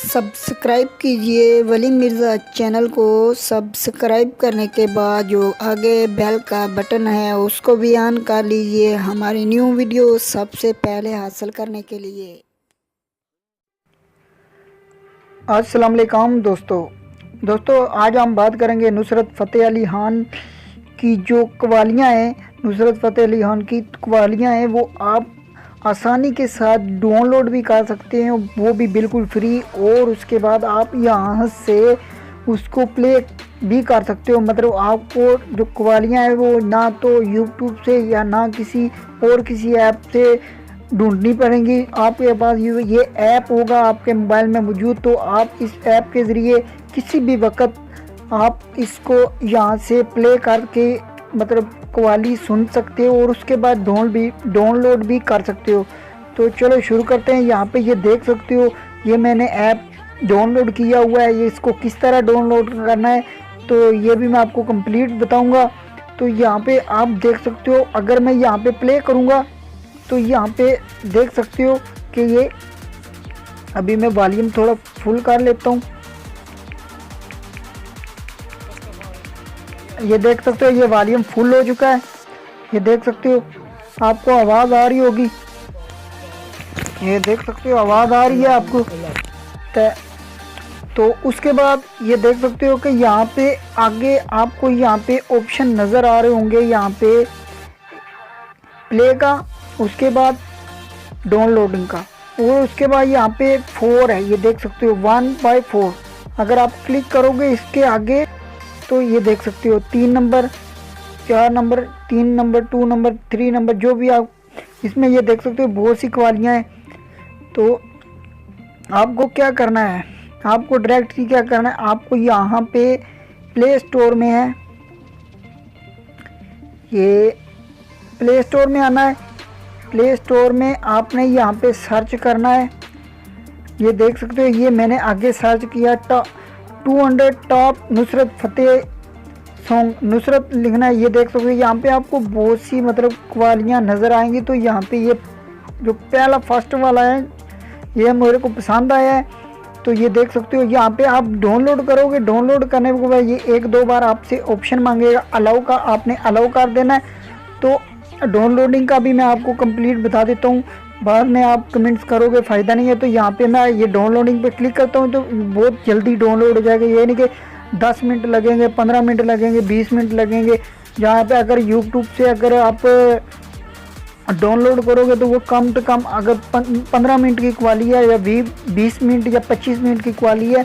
Subscribe कीजिए वली Mirza channel को। Subscribe करने के बाद जो आगे बेल का बटन है उसको भी ऑन कर लीजिए हमारी न्यू वीडियो सबसे पहले हासिल करने के लिए। अस्सलाम वालेकुम दोस्तों आज हम बात करेंगे नुसरत फ़तेह अली खान की जो कवालियाँ हैं। नुसरत फ़तेह अली खान की कवालियाँ हैं वो आप आसानी के साथ डाउनलोड भी कर सकते हैं, वो भी बिल्कुल फ्री। और उसके बाद आप यहाँ से उसको प्ले भी कर सकते हो। मतलब आपको जो कवालियाँ हैं वो ना तो यूट्यूब से या ना किसी ऐप से ढूंढनी पड़ेंगी। आपके पास ये ऐप होगा आपके मोबाइल में मौजूद, तो आप इस ऐप के ज़रिए किसी भी वक्त आप इसको यहाँ से प्ले करके मतलब कवाली सुन सकते हो और उसके बाद डाउनलोड भी कर सकते हो। तो चलो शुरू करते हैं। यहाँ पे ये देख सकते हो ये मैंने ऐप डाउनलोड किया हुआ है। ये इसको किस तरह डाउनलोड करना है तो ये भी मैं आपको कंप्लीट बताऊंगा। तो यहाँ पे आप देख सकते हो, अगर मैं यहाँ पे प्ले करूँगा तो यहाँ पे देख सकते हो कि ये अभी मैं वॉल्यूम थोड़ा फुल कर लेता हूँ। ये देख सकते हो ये वॉल्यूम फुल हो चुका है। ये देख सकते हो आपको आवाज़ आ रही होगी, ये देख सकते हो आवाज़ आ रही है आपको। तो उसके बाद ये देख सकते हो कि यहाँ पे आगे आपको यहाँ पे ऑप्शन नज़र आ रहे होंगे, यहाँ पे प्ले का, उसके बाद डाउनलोडिंग का, और उसके बाद यहाँ पे 4 है। ये देख सकते हो 1/4। अगर आप क्लिक करोगे इसके आगे तो ये देख सकते हो 3 number, 4 number, 3 number, 2 number, 3 number, जो भी आप इसमें ये देख सकते हो बहुत सी कवालियाँ हैं। तो आपको क्या करना है, आपको डायरेक्टली क्या करना है, आपको यहाँ पे प्ले स्टोर में है, ये प्ले स्टोर में आना है। प्ले स्टोर में आपने यहाँ पे सर्च करना है। ये देख सकते हो ये मैंने आगे सर्च किया 200 टॉप नुसरत फ़तेह सॉन्ग, नुसरत लिखना है। ये देख सकते हो यहाँ पे आपको बहुत सी मतलब कवालियाँ नज़र आएंगी। तो यहाँ पे ये जो पहला फर्स्ट वाला है ये मेरे को पसंद आया है। तो ये देख सकते हो यहाँ पे आप डाउनलोड करोगे, डाउनलोड करने के बाद ये 1-2 बार आपसे ऑप्शन मांगेगा अलाउ का, आपने अलाउ कर देना है। तो डाउनलोडिंग का भी मैं आपको कंप्लीट बता देता हूँ, बाद में आप कमेंट्स करोगे फ़ायदा नहीं है। तो यहाँ पे मैं ये डाउनलोडिंग पे क्लिक करता हूँ तो बहुत जल्दी डाउनलोड हो जाएगा। ये नहीं कि 10 मिनट लगेंगे, 15 मिनट लगेंगे, 20 मिनट लगेंगे। जहाँ पे अगर यूट्यूब से अगर आप डाउनलोड करोगे तो वो कम से कम अगर 15 मिनट की कवाली है या 20 मिनट या 25 मिनट की कवाली है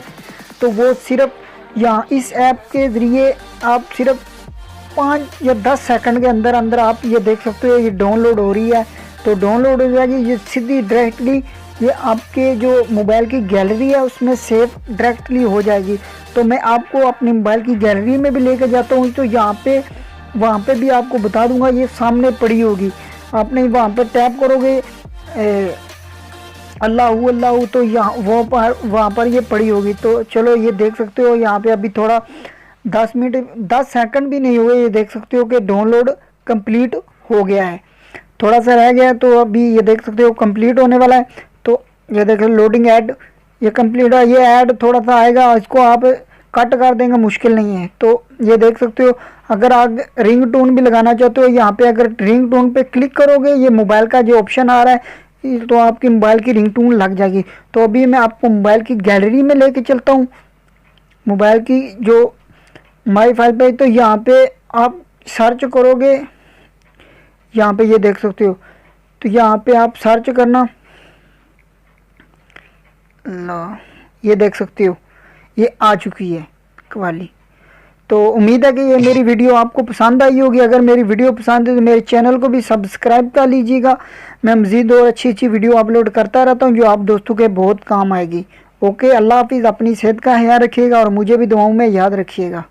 तो वो सिर्फ यहाँ इस ऐप के ज़रिए आप सिर्फ 5 या 10 सेकंड के अंदर अंदर आप ये देख सकते हो ये डाउनलोड हो रही है। तो डाउनलोड हो जाएगी, ये सीधी डायरेक्टली ये आपके जो मोबाइल की गैलरी है उसमें सेव डायरेक्टली हो जाएगी। तो मैं आपको अपने मोबाइल की गैलरी में भी लेकर जाता हूँ, तो यहाँ पे वहाँ पे भी आपको बता दूँगा। ये सामने पड़ी होगी, आपने वहाँ पर टैप करोगे अल्लाह अल्लाह, तो यहाँ वहाँ पर ये पड़ी होगी। तो चलो ये देख सकते हो यहाँ पे अभी थोड़ा 10 सेकंड भी नहीं हुए, ये देख सकते हो कि डाउनलोड कंप्लीट हो गया है। थोड़ा सा रह गया तो अभी ये देख सकते हो कंप्लीट होने वाला है। तो ये देख लोडिंग ऐड, ये कंप्लीट है। ये ऐड थोड़ा सा आएगा, इसको आप कट कर देंगे, मुश्किल नहीं है। तो ये देख सकते हो अगर आप रिंग टोन भी लगाना चाहते हो, यहाँ पे अगर रिंग टोन पे क्लिक करोगे ये मोबाइल का जो ऑप्शन आ रहा है तो आपकी मोबाइल की रिंग टोन लग जाएगी। तो अभी मैं आपको मोबाइल की गैलरी में लेके चलता हूँ, मोबाइल की जो माई फाइल पे। तो यहाँ पे आप सर्च करोगे, यहाँ पे ये देख सकते हो, तो यहाँ पे आप सर्च करना लो, ये देख सकते हो ये आ चुकी है कवाली। तो उम्मीद है कि ये मेरी वीडियो आपको पसंद आई होगी। अगर मेरी वीडियो पसंद है तो मेरे चैनल को भी सब्सक्राइब कर लीजिएगा। मैं मज़ीद और अच्छी वीडियो अपलोड करता रहता हूँ जो आप दोस्तों के बहुत काम आएगी। ओके, अल्लाह हाफिज़, अपनी सेहत का ख्याल रखिएगा और मुझे भी दुआओं में याद रखिएगा।